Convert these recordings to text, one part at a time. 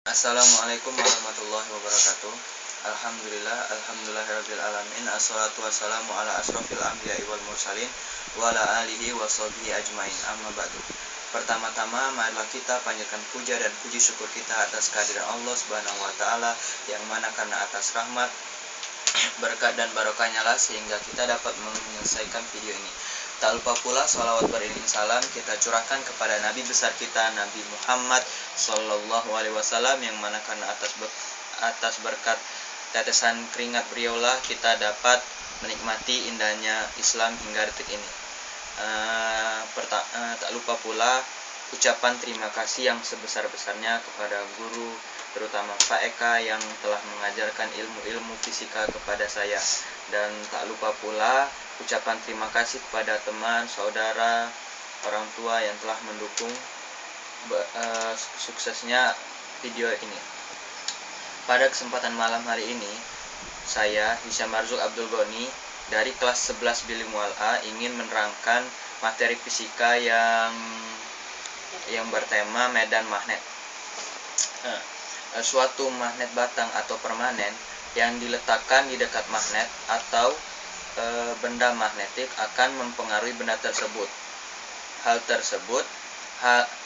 Assalamualaikum warahmatullahi wabarakatuh. Alhamdulillahirabbil alamin. Assalatu wassalamu ala asrofil anbiya'i wal mursalin wa ala alihi wa sahbihi ajmain. Amma ba'du. Pertama-tama marilah kita panjatkan puja dan puji syukur kita atas kehadiran Allah Subhanahu wa taala, yang mana karena atas rahmat, berkat dan barokahnya lah sehingga kita dapat menyelesaikan video ini. Tak lupa pula sholawat beriring salam kita curahkan kepada Nabi besar kita, Nabi Muhammad Sallallahu Alaihi Wasallam, yang mana karena atas berkat tetesan keringat beliaulah kita dapat menikmati indahnya Islam hingga detik ini. Tak lupa pula ucapan terima kasih yang sebesar-besarnya kepada guru, terutama Pak Eka yang telah mengajarkan ilmu-ilmu fisika kepada saya. Dan tak lupa pula ucapan terima kasih kepada teman, saudara, orang tua yang telah mendukung suksesnya video ini. Pada kesempatan malam hari ini, saya Hisham Marzuk Abdul Goni dari kelas 11 Bilingual A ingin menerangkan materi fisika yang bertema medan magnet. Suatu magnet batang atau permanen yang diletakkan di dekat magnet atau benda magnetik akan mempengaruhi benda tersebut.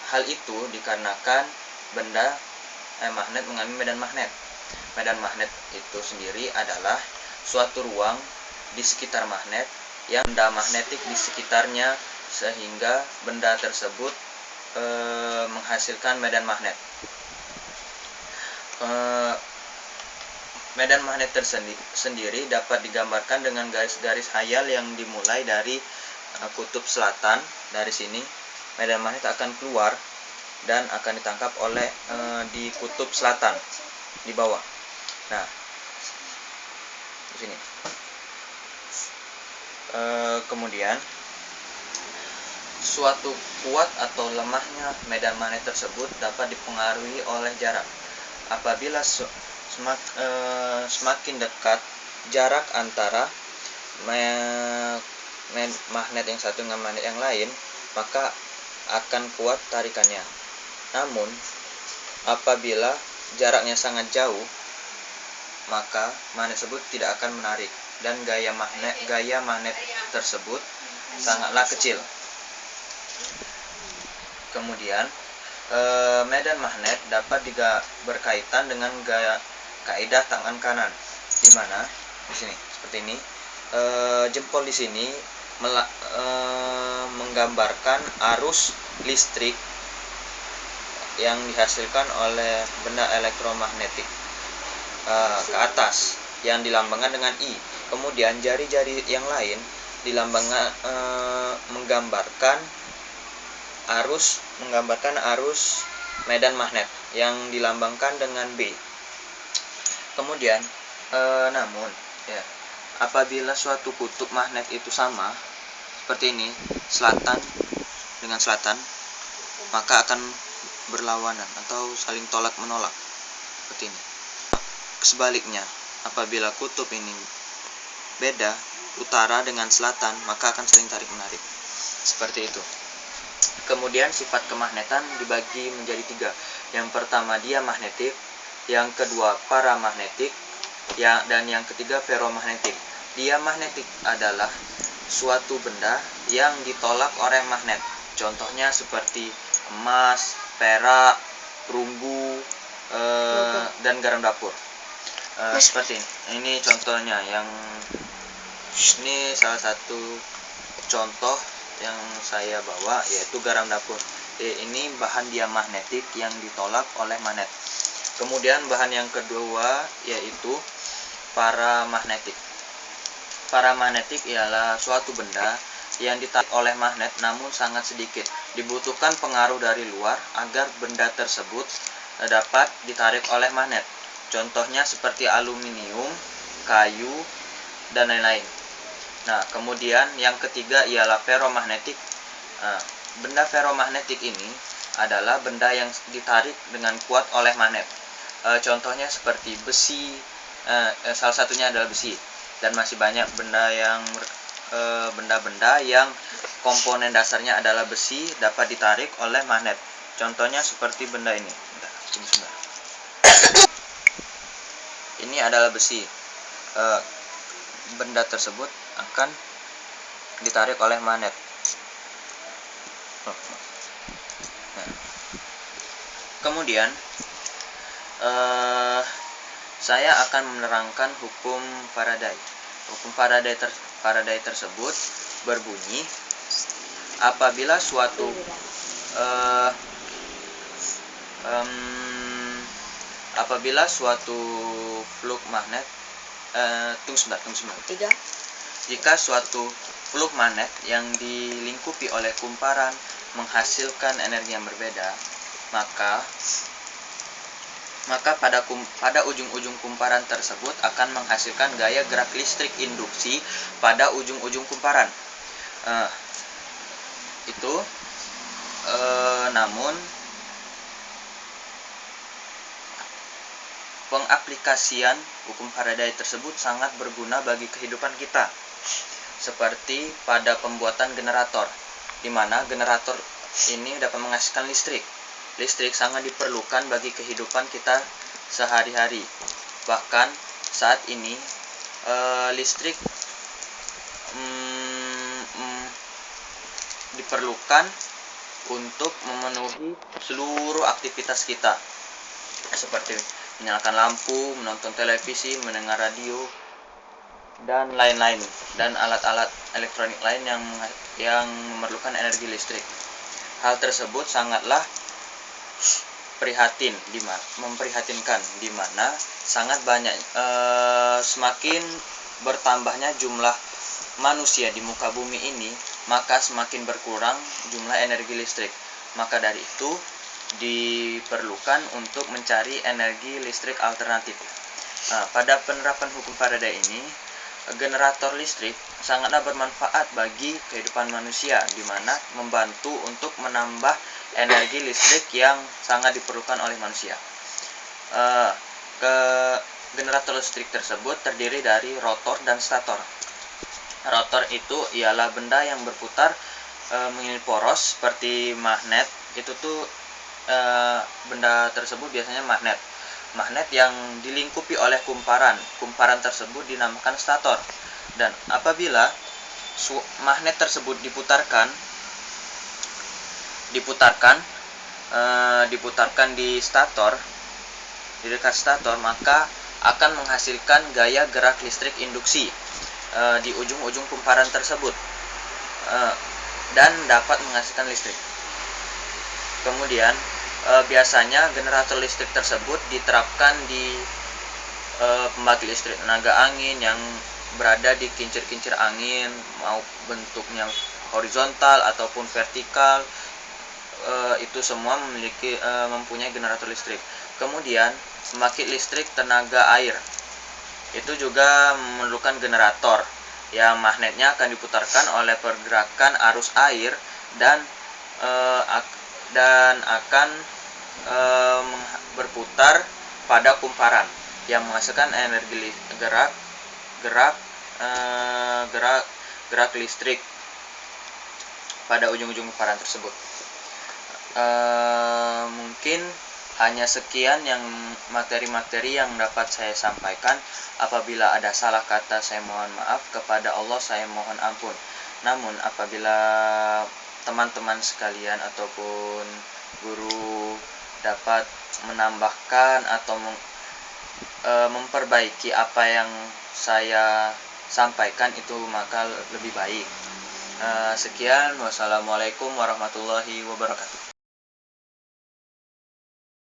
Hal itu dikarenakan magnet mengalami medan magnet. Medan magnet itu sendiri adalah suatu ruang di sekitar magnet yang benda magnetik di sekitarnya, sehingga benda tersebut menghasilkan medan magnet. Medan magnet sendiri dapat digambarkan dengan garis-garis khayal yang dimulai dari kutub selatan. Dari sini medan magnet akan keluar dan akan ditangkap oleh di kutub selatan di bawah. Nah, di sini. Kemudian suatu kuat atau lemahnya medan magnet tersebut dapat dipengaruhi oleh jarak. Apabila semakin dekat jarak antara magnet yang satu dengan magnet yang lain, maka akan kuat tarikannya. Namun apabila jaraknya sangat jauh, maka magnet tersebut tidak akan menarik dan gaya magnet tersebut sangatlah kecil. Kemudian medan magnet dapat berkaitan dengan kaidah tangan kanan, di mana di sini seperti ini. Jempol di sini menggambarkan arus listrik yang dihasilkan oleh benda elektromagnetik ke atas yang dilambangkan dengan I. Kemudian jari-jari yang lain dilambangkan menggambarkan arus medan magnet yang dilambangkan dengan B. Kemudian namun apabila suatu kutub magnet itu sama seperti ini, selatan dengan selatan, maka akan berlawanan atau saling tolak menolak seperti ini. Sebaliknya, apabila kutub ini beda, utara dengan selatan, maka akan saling tarik menarik seperti itu. Kemudian sifat kemagnetan dibagi menjadi 3. Yang pertama diamagnetik, yang kedua paramagnetik, dan yang ketiga ferromagnetik. Diamagnetik adalah suatu benda yang ditolak oleh magnet. Contohnya seperti emas, perak, perunggu, dan garam dapur. Seperti ini. Ini contohnya, ini salah satu contoh yang saya bawa, yaitu garam dapur. Ini bahan diamagnetik yang ditolak oleh magnet. Kemudian bahan yang kedua yaitu paramagnetik. Paramagnetik ialah suatu benda yang ditarik oleh magnet namun sangat sedikit. Dibutuhkan pengaruh dari luar agar benda tersebut dapat ditarik oleh magnet. Contohnya seperti aluminium, kayu, dan lain-lain. Nah, kemudian yang ketiga ialah ferromagnetik. Benda ferromagnetik ini adalah benda yang ditarik dengan kuat oleh magnet. Contohnya seperti besi, salah satunya adalah besi, dan masih banyak benda-benda yang komponen dasarnya adalah besi dapat ditarik oleh magnet. Contohnya seperti benda ini. Sebentar. ini adalah besi. Benda tersebut akan ditarik oleh magnet. Nah, kemudian saya akan menerangkan hukum Faraday. Hukum Faraday tersebut berbunyi, apabila suatu fluk magnet tunggu sebentar. Jika suatu fluk magnet yang dilingkupi oleh kumparan menghasilkan energi yang berbeda, maka pada ujung-ujung kumparan tersebut akan menghasilkan gaya gerak listrik induksi pada ujung-ujung kumparan. Namun pengaplikasian hukum Faraday tersebut sangat berguna bagi kehidupan kita, seperti pada pembuatan generator, di mana generator ini dapat menghasilkan listrik. Listrik sangat diperlukan bagi kehidupan kita sehari-hari. Bahkan saat ini listrik diperlukan untuk memenuhi seluruh aktivitas kita, seperti menyalakan lampu, menonton televisi, mendengar radio, dan lain-lain, dan alat-alat elektronik lain yang memerlukan energi listrik. Hal tersebut sangatlah memprihatinkan, di mana sangat banyak semakin bertambahnya jumlah manusia di muka bumi ini, maka semakin berkurang jumlah energi listrik. Maka dari itu diperlukan untuk mencari energi listrik alternatif. Pada penerapan hukum Faraday ini, generator listrik sangatlah bermanfaat bagi kehidupan manusia, di mana membantu untuk menambah energi listrik yang sangat diperlukan oleh manusia. Generator listrik tersebut terdiri dari rotor dan stator. Rotor itu ialah benda yang berputar mengelilingi poros seperti magnet. Benda tersebut biasanya magnet yang dilingkupi oleh kumparan. Kumparan tersebut dinamakan stator. Dan apabila magnet tersebut diputarkan di stator, di dekat stator, maka akan menghasilkan gaya gerak listrik induksi di ujung-ujung kumparan tersebut, dan dapat menghasilkan listrik. Kemudian biasanya generator listrik tersebut diterapkan di pembangkit listrik tenaga angin yang berada di kincir-kincir angin, mau bentuknya horizontal ataupun vertikal, itu semua mempunyai generator listrik. Kemudian pembangkit listrik tenaga air itu juga memerlukan generator yang magnetnya akan diputarkan oleh pergerakan arus air dan akan berputar pada kumparan yang menghasilkan energi gerak listrik pada ujung-ujung kumparan tersebut. Mungkin hanya sekian yang materi-materi yang dapat saya sampaikan. Apabila ada salah kata, saya mohon maaf. Kepada Allah saya mohon ampun. Namun apabila teman-teman sekalian ataupun guru dapat menambahkan atau memperbaiki apa yang saya sampaikan, itu maka lebih baik. Sekian, wassalamualaikum warahmatullahi wabarakatuh.